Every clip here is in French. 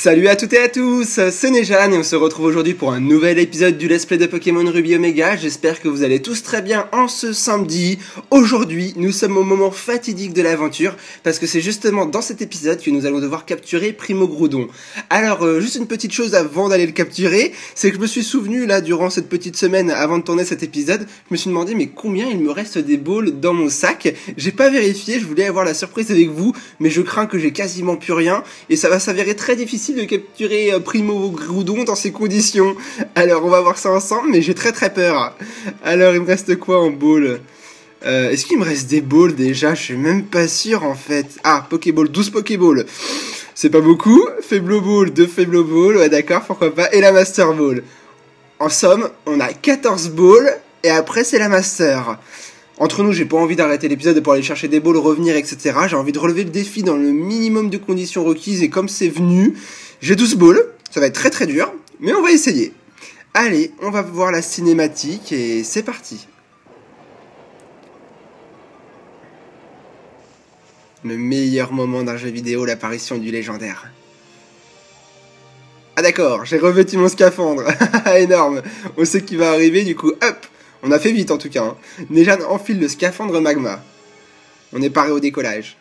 Salut à toutes et à tous, c'est Nejan et on se retrouve aujourd'hui pour un nouvel épisode du Let's Play de Pokémon Ruby Omega. J'espère que vous allez tous très bien en ce samedi. Aujourd'hui, nous sommes au moment fatidique de l'aventure parce que c'est justement dans cet épisode que nous allons devoir capturer Primo Groudon. Alors, juste une petite chose avant d'aller le capturer, c'est que je me suis souvenu là durant cette petite semaine avant de tourner cet épisode, je me suis demandé mais combien il me reste des balls dans mon sac. J'ai pas vérifié, je voulais avoir la surprise avec vous, mais je crains que j'ai quasiment plus rien et ça va s'avérer très difficile de capturer Primo Groudon dans ces conditions. Alors on va voir ça ensemble, mais j'ai très peur. Alors il me reste quoi en ball? Est-ce qu'il me reste des balls déjà? Je suis même pas sûr en fait. Ah, Pokéball, 12 Pokéball. C'est pas beaucoup. Faiblo Ball, 2 Faiblo Ball, ouais d'accord, pourquoi pas. Et la Master Ball. En somme, on a 14 balls et après c'est la Master. Entre nous, j'ai pas envie d'arrêter l'épisode pour aller chercher des balls, revenir, etc. J'ai envie de relever le défi dans le minimum de conditions requises et comme c'est venu, j'ai 12 balls. Ça va être très dur, mais on va essayer. Allez, on va voir la cinématique et c'est parti. Le meilleur moment d'un jeu vidéo, l'apparition du légendaire. Ah d'accord, j'ai revêtu mon scaphandre. Énorme. On sait qu'il va arriver, du coup, hop. On a fait vite en tout cas. Nejan enfile le scaphandre magma. On est paré au décollage.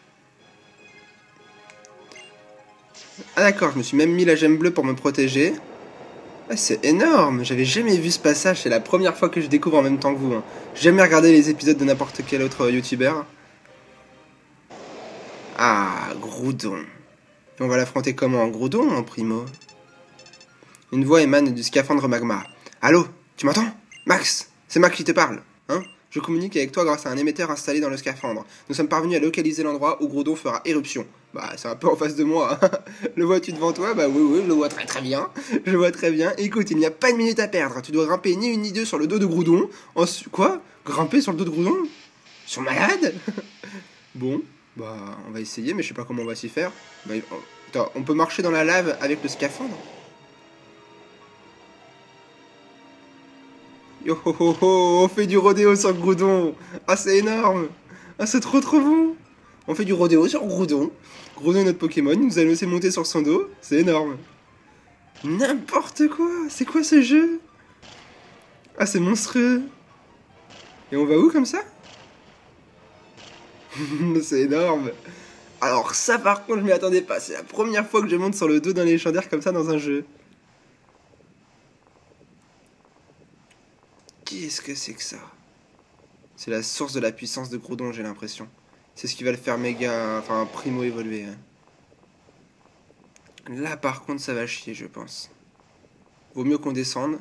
Ah d'accord, je me suis même mis la gemme bleue pour me protéger. Ah, c'est énorme, j'avais jamais vu ce passage, c'est la première fois que je découvre en même temps que vous. J'ai jamais regardé les épisodes de n'importe quel autre youtubeur. Ah, Groudon. Et on va l'affronter comment? En Groudon ou en Primo? Une voix émane du scaphandre magma. Allô, tu m'entends? Max, c'est Max qui te parle, hein? Je communique avec toi grâce à un émetteur installé dans le scaphandre. Nous sommes parvenus à localiser l'endroit où Groudon fera éruption. Bah, c'est un peu en face de moi. Le vois-tu devant toi? Bah oui, je le vois très bien. Je le vois très bien. Écoute, il n'y a pas une minute à perdre. Tu dois grimper ni une ni deux sur le dos de Groudon. Quoi? Grimper sur le dos de Groudon? Ils sont malades? Bon, bah, on va essayer, mais je sais pas comment on va s'y faire. Bah, attends, on peut marcher dans la lave avec le scaphandre? Yo ho ho ho, on fait du rodéo sur Groudon. Ah, c'est énorme. Ah, c'est trop bon. On fait du rodéo sur Groudon. Groudon est notre Pokémon, il nous a laissé monter sur son dos. C'est énorme. N'importe quoi. C'est quoi ce jeu? Ah, c'est monstrueux. Et on va où comme ça? C'est énorme. Alors ça par contre je m'y attendais pas. C'est la première fois que je monte sur le dos d'un légendaire comme ça dans un jeu. Qu'est-ce que c'est que ça? C'est la source de la puissance de Groudon, j'ai l'impression. C'est ce qui va le faire méga... Enfin, Primo évoluer. Là, par contre, ça va chier, je pense. Vaut mieux qu'on descende.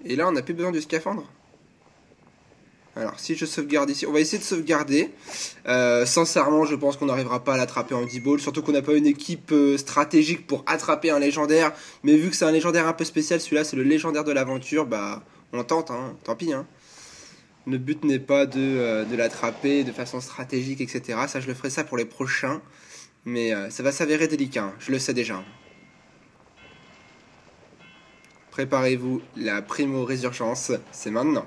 Et là, on n'a plus besoin du scaphandre. Alors, si je sauvegarde ici... On va essayer de sauvegarder. Sincèrement, je pense qu'on n'arrivera pas à l'attraper en 10 balls. Surtout qu'on n'a pas une équipe stratégique pour attraper un légendaire. Mais vu que c'est un légendaire un peu spécial, celui-là, c'est le légendaire de l'aventure, bah... On tente, hein, tant pis. Hein. Le but n'est pas de l'attraper de façon stratégique, etc. Ça, je le ferai ça pour les prochains. Mais ça va s'avérer délicat, hein, je le sais déjà. Préparez-vous, la Primo Résurgence, c'est maintenant.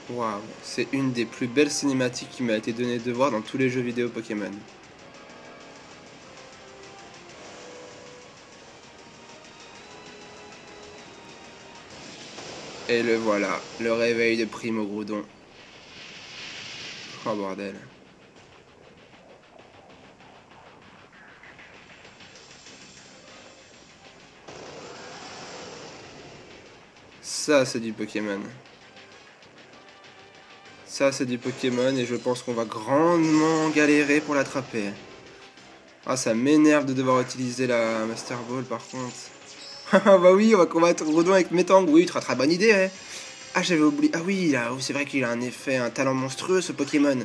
Waouh, c'est une des plus belles cinématiques qui m'a été donnée de voir dans tous les jeux vidéo Pokémon. Et le voilà, le réveil de Primo Groudon. Oh bordel. Ça c'est du Pokémon. Ça c'est du Pokémon et je pense qu'on va grandement galérer pour l'attraper. Ah, ça m'énerve de devoir utiliser la Master Ball par contre. Ah bah oui, on va combattre Groudon avec Metang. Oui, très bonne idée, ouais. Ah, j'avais oublié. Ah oui, c'est vrai qu'il a un effet, un talent monstrueux ce Pokémon.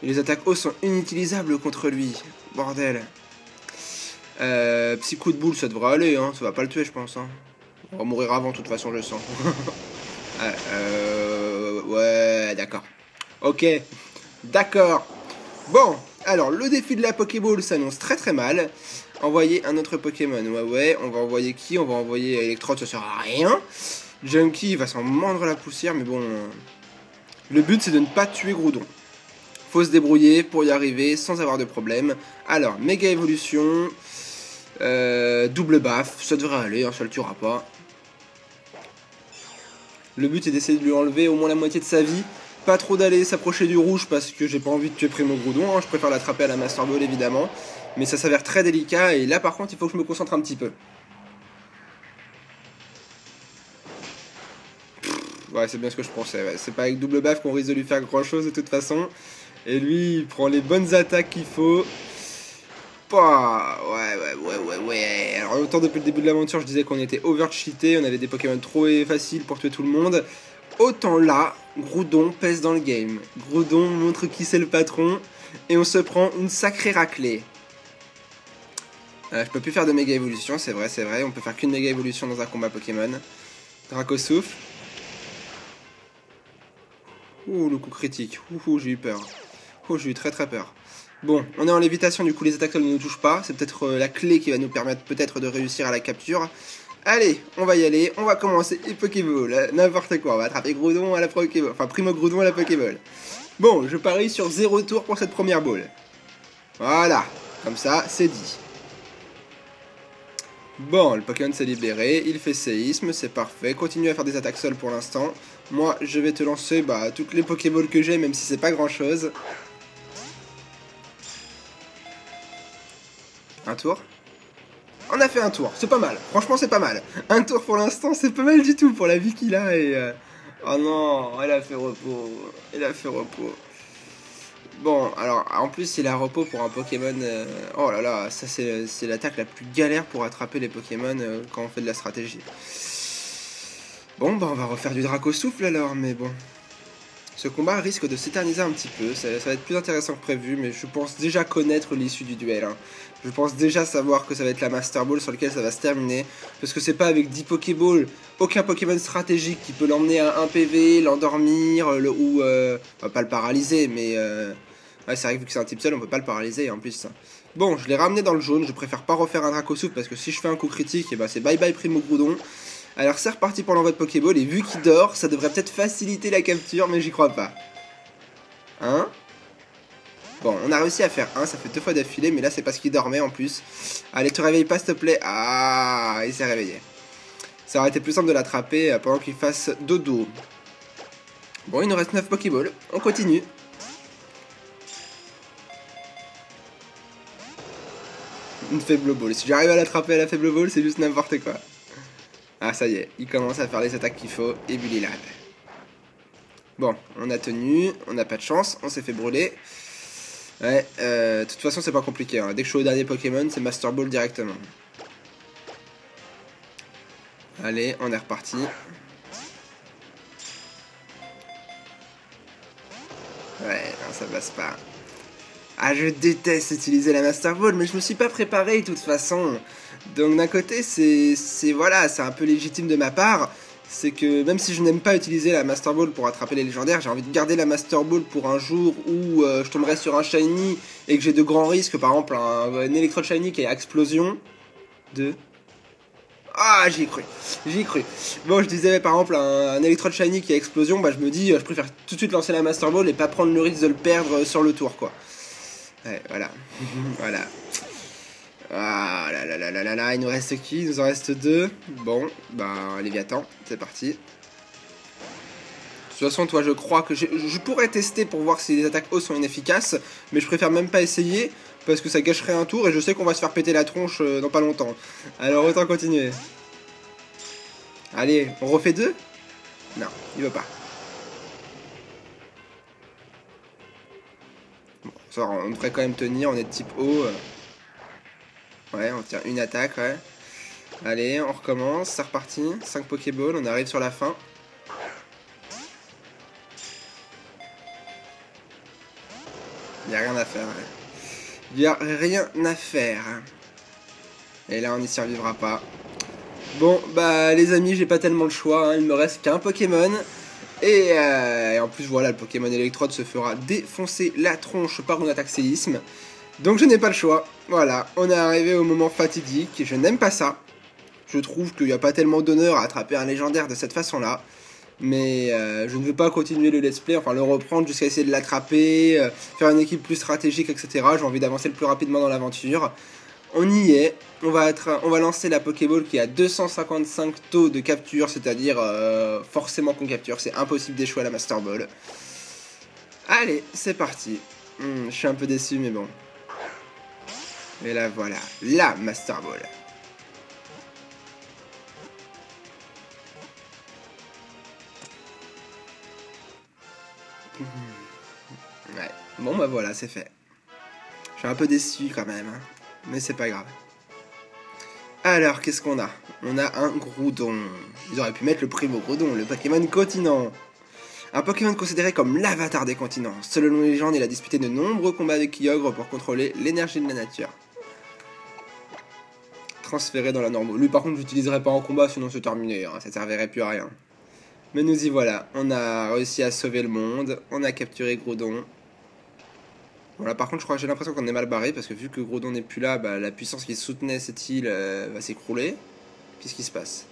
Et les attaques haut sont inutilisables contre lui. Bordel. Petit coup de boule, ça devrait aller, hein. Ça va pas le tuer, je pense. Hein. On va mourir avant, de toute façon, je le sens. Ouais, d'accord. Ok, d'accord. Bon, Alors, le défi de la Pokéball s'annonce très très mal. Envoyer un autre Pokémon. Ouais, on va envoyer qui? On va envoyer Electrode, ça sert à rien. Junkie va s'en mordre la poussière, mais bon... Le but, c'est de ne pas tuer Groudon. Faut se débrouiller pour y arriver sans avoir de problème. Alors, méga évolution... double baffe, ça devrait aller, hein, ça le tuera pas. Le but est d'essayer de lui enlever au moins la moitié de sa vie. Pas trop d'aller s'approcher du rouge parce que j'ai pas envie de tuer Primo Groudon, hein. Je préfère l'attraper à la Master Ball évidemment. Mais ça s'avère très délicat et là par contre il faut que je me concentre un petit peu. Ouais, c'est bien ce que je pensais, ouais. C'est pas avec double baffe qu'on risque de lui faire grand chose de toute façon. Et lui il prend les bonnes attaques qu'il faut. Ouais. Alors autant depuis le début de l'aventure je disais qu'on était over-cheaté, on avait des Pokémon trop faciles pour tuer tout le monde. Autant là, Groudon pèse dans le game. Groudon montre qui c'est le patron et on se prend une sacrée raclée. Je peux plus faire de méga évolution, c'est vrai, on peut faire qu'une méga évolution dans un combat Pokémon. Dracosouffle. Ouh, le coup critique. Ouh, j'ai eu peur. Oh, j'ai eu très très peur. Bon, on est en lévitation, du coup les attaques ne nous touchent pas. C'est peut-être la clé qui va nous permettre peut-être de réussir à la capture. Allez, on va y aller, on va commencer les Pokéball, n'importe quoi, on va attraper Groudon à la Pokéball, enfin Primo Groudon à la Pokéball. Bon, je parie sur 0 tour pour cette première ball. Voilà, comme ça, c'est dit. Bon, le Pokémon s'est libéré, il fait séisme, c'est parfait, continue à faire des attaques seules pour l'instant. Moi, je vais te lancer toutes les Pokéballs que j'ai, même si c'est pas grand chose. Un tour. On a fait un tour, c'est pas mal, franchement c'est pas mal. Un tour pour l'instant, c'est pas mal du tout pour la vie qu'il a et... Oh non, elle a fait repos, Bon, alors, en plus il a repos pour un Pokémon... Oh là là, ça c'est l'attaque la plus galère pour attraper les Pokémon quand on fait de la stratégie. Bon, on va refaire du Dracosouffle alors, mais bon... Ce combat risque de s'éterniser un petit peu, ça va être plus intéressant que prévu, mais je pense déjà connaître l'issue du duel. Hein. Je pense déjà savoir que ça va être la Master Ball sur laquelle ça va se terminer, parce que c'est pas avec 10 Pokéballs, aucun Pokémon stratégique qui peut l'emmener à 1 PV, l'endormir, ou... pas le paralyser, mais... Ouais, c'est vrai que vu que c'est un type seul, on peut pas le paralyser en plus. Bon, je l'ai ramené dans le jaune, je préfère pas refaire un Dracosouffle, parce que si je fais un coup critique, et c'est bye bye Primo Groudon. Alors c'est reparti pour l'envoi de Pokéball, et vu qu'il dort, ça devrait peut-être faciliter la capture, mais j'y crois pas. Hein? Bon, on a réussi à faire un, ça fait 2 fois d'affilée, mais là c'est parce qu'il dormait en plus. Allez, te réveille pas s'il te plaît. Ah, il s'est réveillé. Ça aurait été plus simple de l'attraper pendant qu'il fasse dodo. Bon, il nous reste 9 Pokéballs, on continue. Une faible ball, si j'arrive à l'attraper à la faible ball, c'est juste n'importe quoi. Ah ça y est, il commence à faire les attaques qu'il faut, et Bully Bon, on a tenu, on n'a pas de chance, on s'est fait brûler. Ouais, de toute façon c'est pas compliqué, hein. Dès que je suis au dernier Pokémon, c'est Master Ball directement. Allez, on est reparti. Ouais, non, ça passe pas. Ah, je déteste utiliser la Master Ball, mais je me suis pas préparé de toute façon. Donc d'un côté, voilà, c'est un peu légitime de ma part. C'est que même si je n'aime pas utiliser la Master Ball pour attraper les légendaires, j'ai envie de garder la Master Ball pour un jour où je tomberai sur un Shiny et que j'ai de grands risques, par exemple un Electrode Shiny qui a explosion de... Ah, j'y ai cru. Bon, je disais par exemple un Electrode Shiny qui a explosion, je me dis, je préfère tout de suite lancer la Master Ball et pas prendre le risque de le perdre sur le tour, quoi. Ouais, voilà. Voilà. Ah là, il nous reste qui? Il nous en reste 2. Bon, Léviathan, c'est parti. De toute façon, toi, je crois que je pourrais tester pour voir si les attaques haut sont inefficaces, mais je préfère même pas essayer, parce que ça gâcherait un tour, et je sais qu'on va se faire péter la tronche dans pas longtemps. Alors, autant continuer. Allez, on refait 2? Non, il veut pas. Bon, ça, on devrait quand même tenir, on est de type haut. Ouais, on tient une attaque, ouais. Allez, on recommence, c'est reparti. 5 Pokéballs, on arrive sur la fin. Il n'y a rien à faire, ouais. Il n'y a rien à faire. Et là, on n'y survivra pas. Bon, les amis, j'ai pas tellement le choix, hein. Il me reste qu'un Pokémon. Et en plus, voilà, le Pokémon Electrode se fera défoncer la tronche par une attaque séisme. Donc je n'ai pas le choix. Voilà, on est arrivé au moment fatidique et je n'aime pas ça. Je trouve qu'il n'y a pas tellement d'honneur à attraper un légendaire de cette façon-là. Mais je ne veux pas continuer le let's play, enfin le reprendre jusqu'à essayer de l'attraper, faire une équipe plus stratégique, etc. J'ai envie d'avancer le plus rapidement dans l'aventure. On y est, on va lancer la Pokéball qui a 255 taux de capture, c'est-à-dire forcément qu'on capture, c'est impossible d'échouer à la Master Ball. Allez, c'est parti. Je suis un peu déçu, mais bon. Et là voilà, la Master Ball. Ouais, bon bah voilà, c'est fait. Je suis un peu déçu quand même, hein. Mais c'est pas grave. Alors, qu'est-ce qu'on a? On a un Groudon. Ils auraient pu mettre le primo Groudon, le Pokémon continent. Un Pokémon considéré comme l'avatar des continents. Selon les légendes, il a disputé de nombreux combats avec Kyogre pour contrôler l'énergie de la nature. Transféré dans la normale. Lui par contre, j'utiliserai pas en combat, sinon c'est terminé, hein. Ça servirait plus à rien. Mais nous y voilà, on a réussi à sauver le monde, on a capturé Groudon. Voilà, par contre, j'ai l'impression qu'on est mal barré, parce que vu que Groudon n'est plus là, bah, la puissance qui soutenait cette île va s'écrouler. Qu'est-ce qui se passe?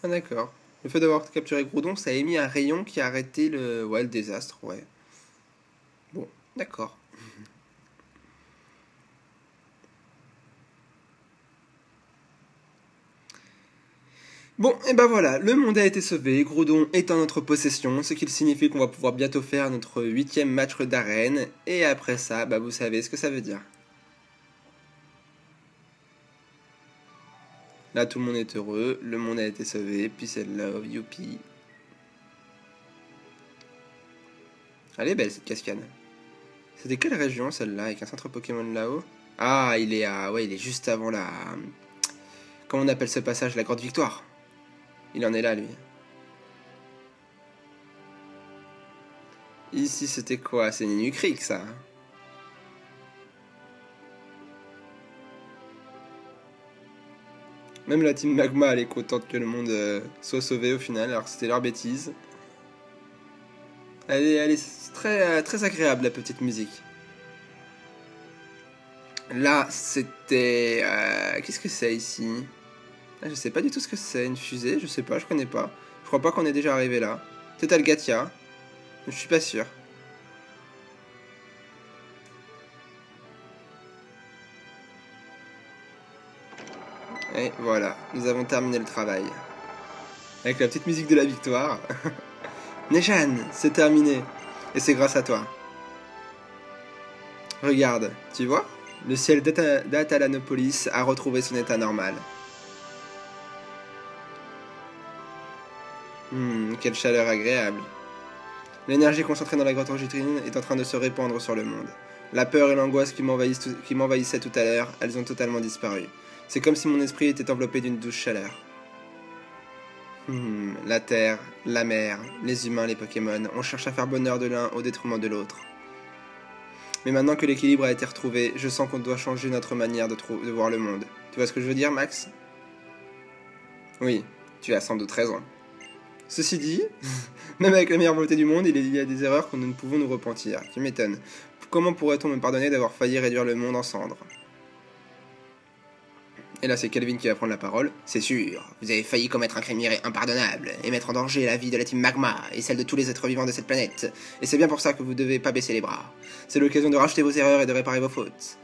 Ah d'accord. Le fait d'avoir capturé Groudon, ça a émis un rayon qui a arrêté le désastre, ouais. Bon, d'accord. Bon, et ben voilà, le monde a été sauvé, Groudon est en notre possession, ce qui signifie qu'on va pouvoir bientôt faire notre 8e match d'arène, et après ça, bah vous savez ce que ça veut dire. Là, tout le monde est heureux, le monde a été sauvé, peace and love, youpi. Elle est belle cette cascade. C'était quelle région celle-là, avec un centre Pokémon là-haut? Ah, il est il est juste avant la... Comment on appelle ce passage? La Grotte Victoire. Il en est là, lui. Ici, c'était quoi? C'est Ninu Creek, ça. Même la team Magma, elle est contente que le monde soit sauvé au final, alors que c'était leur bêtise. Elle est très, très agréable, la petite musique. Là, c'était... Qu'est-ce que c'est ici? Ah, je sais pas du tout ce que c'est. Une fusée? Je sais pas, je connais pas. Je crois pas qu'on est déjà arrivé là. Peut-être Algatia. Je suis pas sûr. Et voilà, nous avons terminé le travail. Avec la petite musique de la victoire. Nejan, c'est terminé. Et c'est grâce à toi. Regarde, tu vois? Le ciel d'Atalanopolis a retrouvé son état normal. Quelle chaleur agréable. L'énergie concentrée dans la grotte angitrine est en train de se répandre sur le monde. La peur et l'angoisse qui m'envahissaient tout à l'heure, elles ont totalement disparu. C'est comme si mon esprit était enveloppé d'une douce chaleur. La terre, la mer, les humains, les Pokémon, on cherche à faire bonheur de l'un au détriment de l'autre. Mais maintenant que l'équilibre a été retrouvé, je sens qu'on doit changer notre manière de voir le monde. Tu vois ce que je veux dire, Max? Oui, tu as sans doute raison. Ceci dit, même avec la meilleure volonté du monde, il y a des erreurs que nous ne pouvons nous repentir. Tu m'étonnes. Comment pourrait-on me pardonner d'avoir failli réduire le monde en cendres? Et là, c'est Kelvin qui va prendre la parole. C'est sûr, vous avez failli commettre un crime impardonnable et mettre en danger la vie de la team Magma et celle de tous les êtres vivants de cette planète. Et c'est bien pour ça que vous devez pas baisser les bras. C'est l'occasion de racheter vos erreurs et de réparer vos fautes.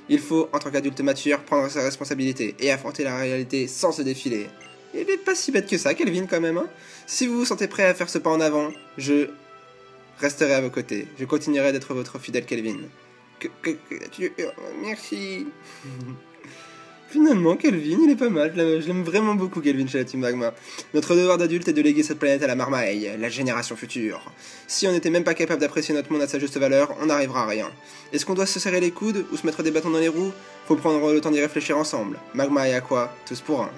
Il faut, en tant qu'adulte mature, prendre ses responsabilités et affronter la réalité sans se défiler. Il n'est pas si bête que ça, Kelvin, quand même, hein. Si vous vous sentez prêt à faire ce pas en avant, je resterai à vos côtés. Je continuerai d'être votre fidèle Kelvin. Merci. Finalement, Kelvin, il est pas mal. Je l'aime vraiment beaucoup, Kelvin, chez la Team Magma. Notre devoir d'adulte est de léguer cette planète à la Marmaille, la génération future. Si on n'était même pas capable d'apprécier notre monde à sa juste valeur, on n'arrivera à rien. Est-ce qu'on doit se serrer les coudes ou se mettre des bâtons dans les roues? Faut prendre le temps d'y réfléchir ensemble. Magma et Aqua, tous pour un.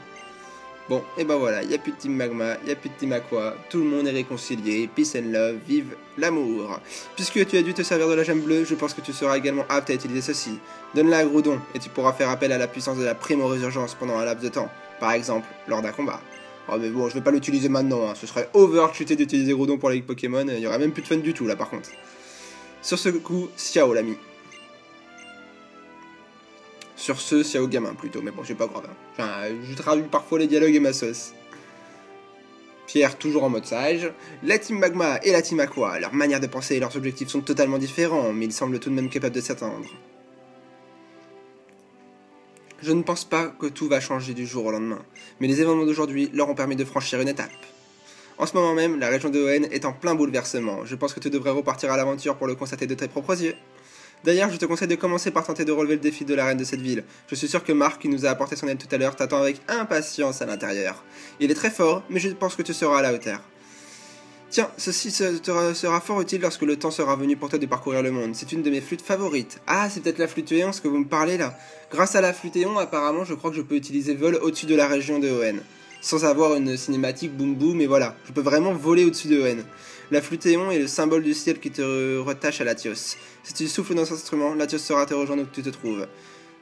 Bon, et ben voilà, il n'y a plus de Team Magma, il n'y a plus de Team Aqua, tout le monde est réconcilié, peace and love, vive l'amour. Puisque tu as dû te servir de la gemme bleue, je pense que tu seras également apte à utiliser ceci. Donne-la à Groudon, et tu pourras faire appel à la puissance de la primo-résurgence pendant un laps de temps, par exemple, lors d'un combat. Oh mais bon, je vais pas l'utiliser maintenant, hein. Ce serait overcheaté d'utiliser Groudon pour la Ligue Pokémon, il y aurait même plus de fun du tout là par contre. Sur ce coup, ciao l'ami. Sur ce, Xiao gamin plutôt, mais bon, c'est pas grave. Hein. Enfin, je traduis parfois les dialogues et ma sauce. Pierre, toujours en mode sage. La Team Magma et la Team Aqua, leur manière de penser et leurs objectifs sont totalement différents, mais ils semblent tout de même capables de s'attendre. Je ne pense pas que tout va changer du jour au lendemain, mais les événements d'aujourd'hui leur ont permis de franchir une étape. En ce moment même, la région de Hoenn est en plein bouleversement. Je pense que tu devrais repartir à l'aventure pour le constater de tes propres yeux. D'ailleurs, je te conseille de commencer par tenter de relever le défi de la reine de cette ville. Je suis sûr que Marc, qui nous a apporté son aide tout à l'heure, t'attend avec impatience à l'intérieur. Il est très fort, mais je pense que tu seras à la hauteur. Tiens, ceci sera fort utile lorsque le temps sera venu pour toi de parcourir le monde. C'est une de mes flûtes favorites. Ah, c'est peut-être la flûte Éon, ce que vous me parlez là. Grâce à la flûte Éon, apparemment, je crois que je peux utiliser vol au-dessus de la région de Hoenn. Sans avoir une cinématique boum boum, mais voilà, je peux vraiment voler au-dessus de Hoenn. La flûte Éon est le symbole du ciel qui te rattache à Latios. Si tu souffles dans cet instrument, Latios saura te rejoindre où tu te trouves.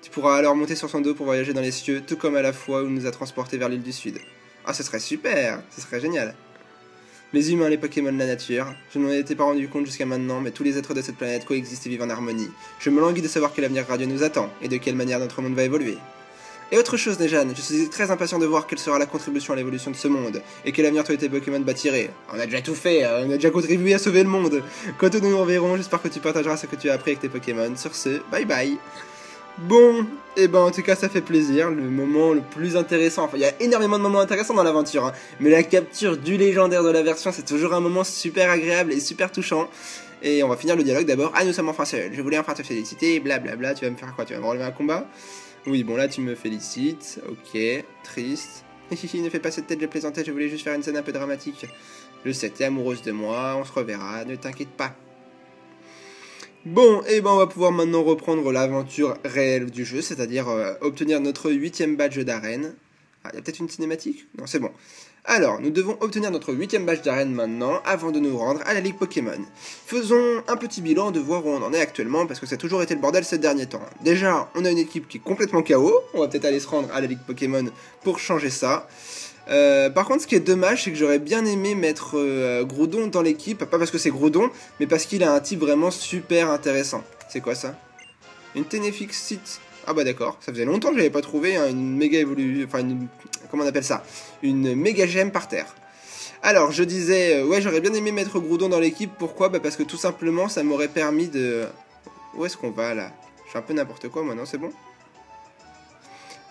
Tu pourras alors monter sur son dos pour voyager dans les cieux, tout comme à la fois où il nous a transportés vers l'île du Sud. Ah, ce serait super, ce serait génial. Les humains, les Pokémon, la nature, je ne m'en étais pas rendu compte jusqu'à maintenant, mais tous les êtres de cette planète coexistent et vivent en harmonie. Je me languis de savoir quel avenir radieux nous attend, et de quelle manière notre monde va évoluer. Et autre chose, Nejane, je suis très impatient de voir quelle sera la contribution à l'évolution de ce monde, et quel avenir toi et tes Pokémon bâtiraient. On a déjà tout fait, on a déjà contribué à sauver le monde. Quand nous nous reverrons, j'espère que tu partageras ce que tu as appris avec tes Pokémon. Sur ce, bye bye. Bon, et ben en tout cas ça fait plaisir, le moment le plus intéressant, enfin il y a énormément de moments intéressants dans l'aventure, hein, mais la capture du légendaire de la version c'est toujours un moment super agréable et super touchant. Et on va finir le dialogue d'abord. Ah, nous sommes enfin seuls, je voulais enfin te féliciter, blablabla, tu vas me faire quoi? Tu vas me relever un combat? Oui, bon là tu me félicites, ok, triste. Hihihi, ne fais pas cette tête, je plaisantais, je voulais juste faire une scène un peu dramatique. Je sais, t'es amoureuse de moi, on se reverra, ne t'inquiète pas. Bon, et ben on va pouvoir maintenant reprendre l'aventure réelle du jeu, c'est-à-dire obtenir notre 8ème badge d'arène. Ah, il y a peut-être une cinématique? Non, c'est bon. Alors, nous devons obtenir notre 8ème badge d'arène maintenant, avant de nous rendre à la Ligue Pokémon. Faisons un petit bilan de voir où on en est actuellement, parce que ça a toujours été le bordel ces derniers temps. Déjà, on a une équipe qui est complètement KO, on va peut-être aller se rendre à la Ligue Pokémon pour changer ça. Par contre, ce qui est dommage, c'est que j'aurais bien aimé mettre Groudon dans l'équipe, pas parce que c'est Groudon, mais parce qu'il a un type vraiment super intéressant. C'est quoi ça? Une Tenefixite. Ah bah d'accord, ça faisait longtemps que j'avais pas trouvé hein, une méga évolution, enfin comment on appelle ça? Une méga gemme par terre. Alors, je disais, ouais, j'aurais bien aimé mettre Groudon dans l'équipe, pourquoi? Bah parce que tout simplement, ça m'aurait permis de... Où est-ce qu'on va là? Je fais un peu n'importe quoi moi, non, c'est bon?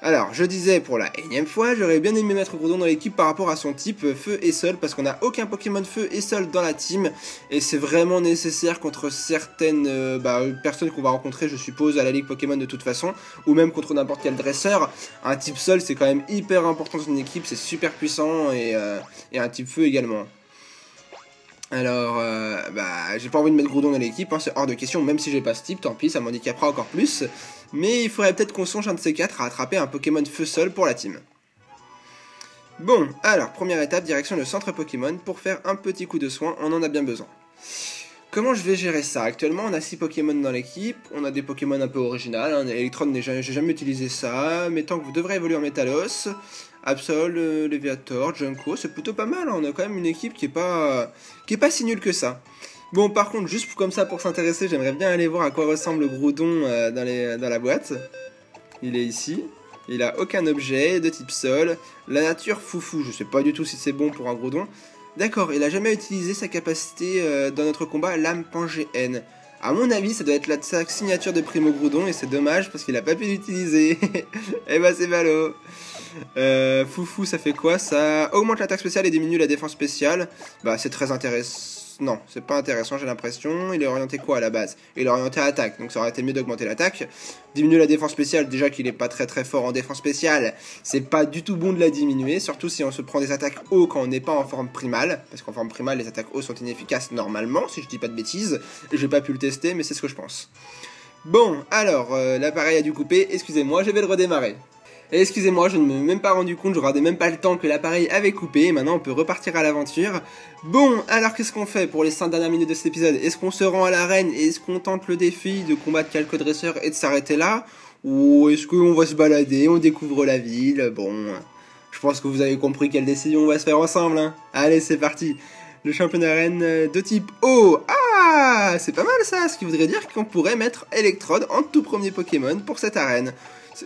Alors, je disais pour la énième fois, j'aurais bien aimé mettre Groudon dans l'équipe par rapport à son type feu et sol, parce qu'on n'a aucun Pokémon feu et sol dans la team, et c'est vraiment nécessaire contre certaines personnes qu'on va rencontrer, je suppose, à la Ligue Pokémon de toute façon, ou même contre n'importe quel dresseur. Un type sol, c'est quand même hyper important dans une équipe, c'est super puissant, et un type feu également. Alors, j'ai pas envie de mettre Groudon dans l'équipe, hein, c'est hors de question, même si j'ai pas ce type, tant pis, ça m'handicapera encore plus. Mais il faudrait peut-être qu'on songe un de ces quatre à attraper un Pokémon feu-sol pour la team. Bon, alors, première étape, direction le centre Pokémon, pour faire un petit coup de soin, on en a bien besoin. Comment je vais gérer ça? Actuellement, on a 6 Pokémon dans l'équipe, on a des Pokémon un peu originales, hein, Electron, j'ai jamais utilisé ça, Métank devrait évoluer en Métalos, Absol, Léviator, Junko, c'est plutôt pas mal, hein, on a quand même une équipe qui est pas si nulle que ça. Bon, par contre, juste comme ça pour s'intéresser, j'aimerais bien aller voir à quoi ressemble Groudon dans la boîte. Il est ici. Il a aucun objet de type sol. La nature foufou, je sais pas du tout si c'est bon pour un Groudon. D'accord, il a jamais utilisé sa capacité dans notre combat, l'âme Pangéenne. A mon avis, ça doit être sa signature de Primo Groudon et c'est dommage parce qu'il a pas pu l'utiliser. Eh ben c'est ballot. Foufou, ça fait quoi? Ça augmente l'attaque spéciale et diminue la défense spéciale. Bah c'est très intéressant. Non, c'est pas intéressant, j'ai l'impression. Il est orienté quoi à la base? Il est orienté à attaque, donc ça aurait été mieux d'augmenter l'attaque. Diminuer la défense spéciale, déjà qu'il est pas très très fort en défense spéciale, c'est pas du tout bon de la diminuer, surtout si on se prend des attaques haut quand on n'est pas en forme primale, parce qu'en forme primale, les attaques haut sont inefficaces normalement, si je dis pas de bêtises. J'ai pas pu le tester, mais c'est ce que je pense. Bon, alors, l'appareil a dû couper, excusez-moi, je vais le redémarrer. Et excusez-moi, je ne me suis même pas rendu compte, je regardais même pas le temps que l'appareil avait coupé, et maintenant on peut repartir à l'aventure. Bon, alors qu'est-ce qu'on fait pour les 5 dernières minutes de cet épisode? Est-ce qu'on se rend à l'arène? Est-ce qu'on tente le défi de combattre quelques dresseurs et de s'arrêter là? Ou est-ce qu'on va se balader, on découvre la ville? Bon, je pense que vous avez compris quelle décision on va se faire ensemble, hein. Allez, c'est parti. Le champion d'arène de type O. Ah, c'est pas mal ça, ce qui voudrait dire qu'on pourrait mettre Electrode en tout premier Pokémon pour cette arène.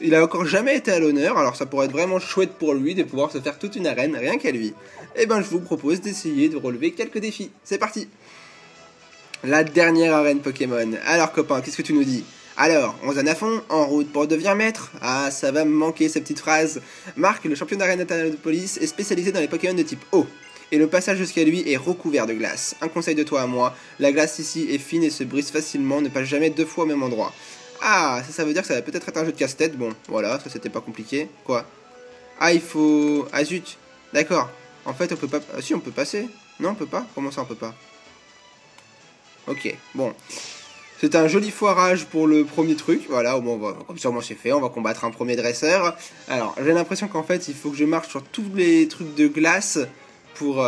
Il a encore jamais été à l'honneur, alors ça pourrait être vraiment chouette pour lui de pouvoir se faire toute une arène, rien qu'à lui. Et ben je vous propose d'essayer de relever quelques défis. C'est parti. La dernière arène Pokémon. Alors copain, qu'est-ce que tu nous dis? Alors, on zone à fond, en route pour devenir maître. Ah, ça va me manquer ces petites phrases. Marc, le champion d'arène international de police, est spécialisé dans les Pokémon de type O. Et le passage jusqu'à lui est recouvert de glace. Un conseil de toi à moi, la glace ici est fine et se brise facilement, ne passe jamais 2 fois au même endroit. Ah, ça veut dire que ça va peut-être être un jeu de casse-tête. Bon, voilà, ça c'était pas compliqué. Quoi? Ah, il faut... Ah zut. D'accord. En fait, on peut pas... Ah, si, on peut passer. Non, on peut pas? Comment ça, on peut pas? Ok, bon. C'est un joli foirage pour le premier truc. Voilà, au moins, comme ça, moi c'est fait. On va combattre un premier dresseur. Alors, j'ai l'impression qu'en fait, il faut que je marche sur tous les trucs de glace pour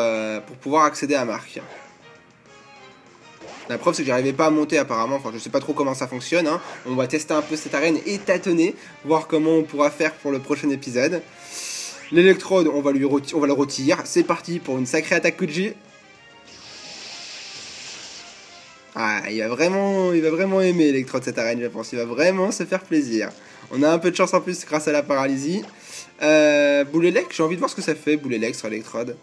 pouvoir accéder à Marc. La preuve, c'est que j'arrivais pas à monter apparemment, enfin je sais pas trop comment ça fonctionne, hein. On va tester un peu cette arène et tâtonner, voir comment on pourra faire pour le prochain épisode. L'électrode, on va le retirer, c'est parti pour une sacrée attaque Kuji. Ah, il va vraiment aimer l'électrode cette arène, je pense, il va vraiment se faire plaisir. On a un peu de chance en plus grâce à la paralysie. Boule élect, j'ai envie de voir ce que ça fait, boule élect sur l'électrode.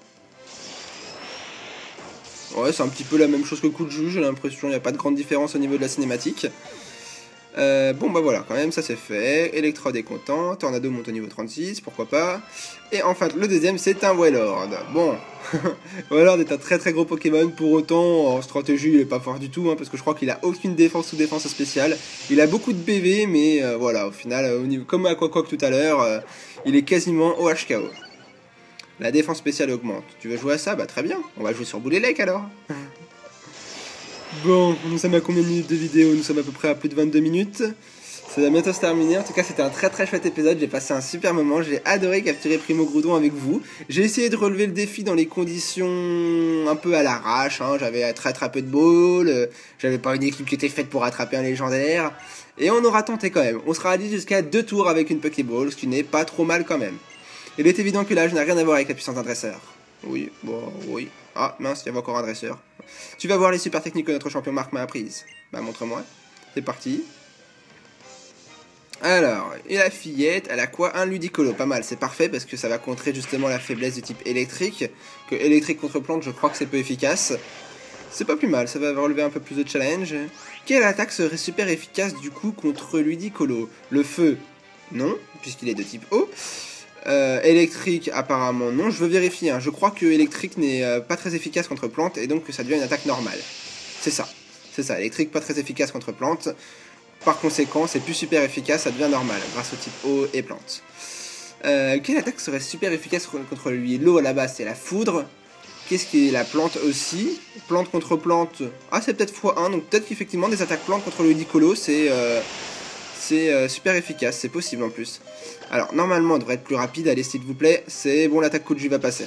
Ouais, c'est un petit peu la même chose que coup de jus, j'ai l'impression, il n'y a pas de grande différence au niveau de la cinématique. Bon bah voilà, quand même, ça c'est fait. Electrode est content, Tornado monte au niveau 36, pourquoi pas. Et enfin, le deuxième, c'est un Wailord. Bon, Wailord est un très très gros Pokémon, pour autant, en stratégie, il est pas fort du tout, hein, parce que je crois qu'il a aucune défense ou défense spéciale. Il a beaucoup de PV, mais voilà, au final, au niveau, comme à Quaquac tout à l'heure, il est quasiment au HKO. La défense spéciale augmente. Tu veux jouer à ça? Bah très bien, on va jouer sur Boule élect alors. Bon, nous sommes à combien de minutes de vidéo? Nous sommes à peu près à plus de 22 minutes. Ça va bientôt se terminer. En tout cas, c'était un très très chouette épisode. J'ai passé un super moment. J'ai adoré capturer Primo Groudon avec vous. J'ai essayé de relever le défi dans les conditions un peu à l'arrache, hein. J'avais très peu de balles. J'avais pas une équipe qui était faite pour attraper un légendaire. Et on aura tenté quand même. On sera allé jusqu'à 2 tours avec une Pokéball, ce qui n'est pas trop mal quand même. Il est évident que l'âge n'a rien à voir avec la puissance d'un dresseur. Oui, bon, oui. Ah, mince, il y avait encore un dresseur. Tu vas voir les super techniques que notre champion Marc m'a apprises. Bah, montre-moi. C'est parti. Alors, et la fillette, elle a quoi? Un Ludicolo, pas mal, c'est parfait parce que ça va contrer justement la faiblesse du type électrique. Que électrique contre plante, je crois que c'est peu efficace. C'est pas plus mal, ça va relever un peu plus de challenge. Quelle attaque serait super efficace du coup contre Ludicolo? Le feu, non, puisqu'il est de type eau. Électrique, apparemment non, je veux vérifier, hein. Je crois que électrique n'est pas très efficace contre plante et donc que ça devient une attaque normale. C'est ça, électrique pas très efficace contre plante, par conséquent c'est plus super efficace, ça devient normal grâce au type eau et plante. Quelle attaque serait super efficace contre lui? L'eau à la base c'est la foudre. Qu'est-ce qui est la plante aussi? Plante contre plante, ah c'est peut-être x1, donc peut-être qu'effectivement des attaques plantes contre le Ludicolo c'est super efficace, c'est possible en plus. Alors, normalement, on devrait être plus rapide. Allez, s'il vous plaît. C'est bon, l'attaque coup de jus va passer.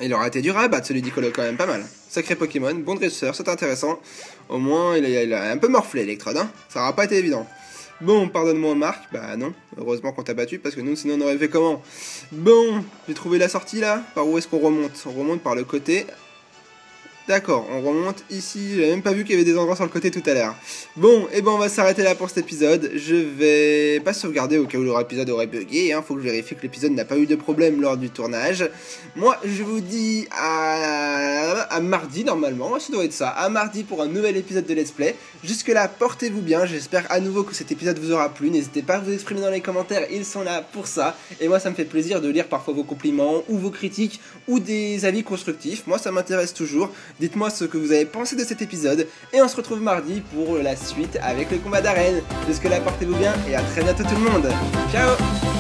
Il aura été dur à abattre, ce Ludicolo, quand même, pas mal. Sacré Pokémon, bon dresseur, c'est intéressant. Au moins, il a un peu morflé, Electrode, hein. Ça n'aura pas été évident. Bon, pardonne-moi, Marc. Bah non, heureusement qu'on t'a battu, parce que nous, sinon, on aurait fait comment? Bon, j'ai trouvé la sortie, là. Par où est-ce qu'on remonte? On remonte par le côté... D'accord, on remonte ici, j'avais même pas vu qu'il y avait des endroits sur le côté tout à l'heure. Bon, et ben on va s'arrêter là pour cet épisode. Je vais pas sauvegarder au cas où l'épisode aurait bugué, hein. Faut que je vérifie que l'épisode n'a pas eu de problème lors du tournage. Moi, je vous dis à mardi normalement, ça doit être ça, à mardi pour un nouvel épisode de Let's Play. Jusque là, portez-vous bien, j'espère à nouveau que cet épisode vous aura plu. N'hésitez pas à vous exprimer dans les commentaires, ils sont là pour ça. Et moi, ça me fait plaisir de lire parfois vos compliments, ou vos critiques, ou des avis constructifs. Moi, ça m'intéresse toujours. Dites-moi ce que vous avez pensé de cet épisode. Et on se retrouve mardi pour la suite avec le combat d'arène. Jusque là, portez-vous bien et à très bientôt tout le monde. Ciao!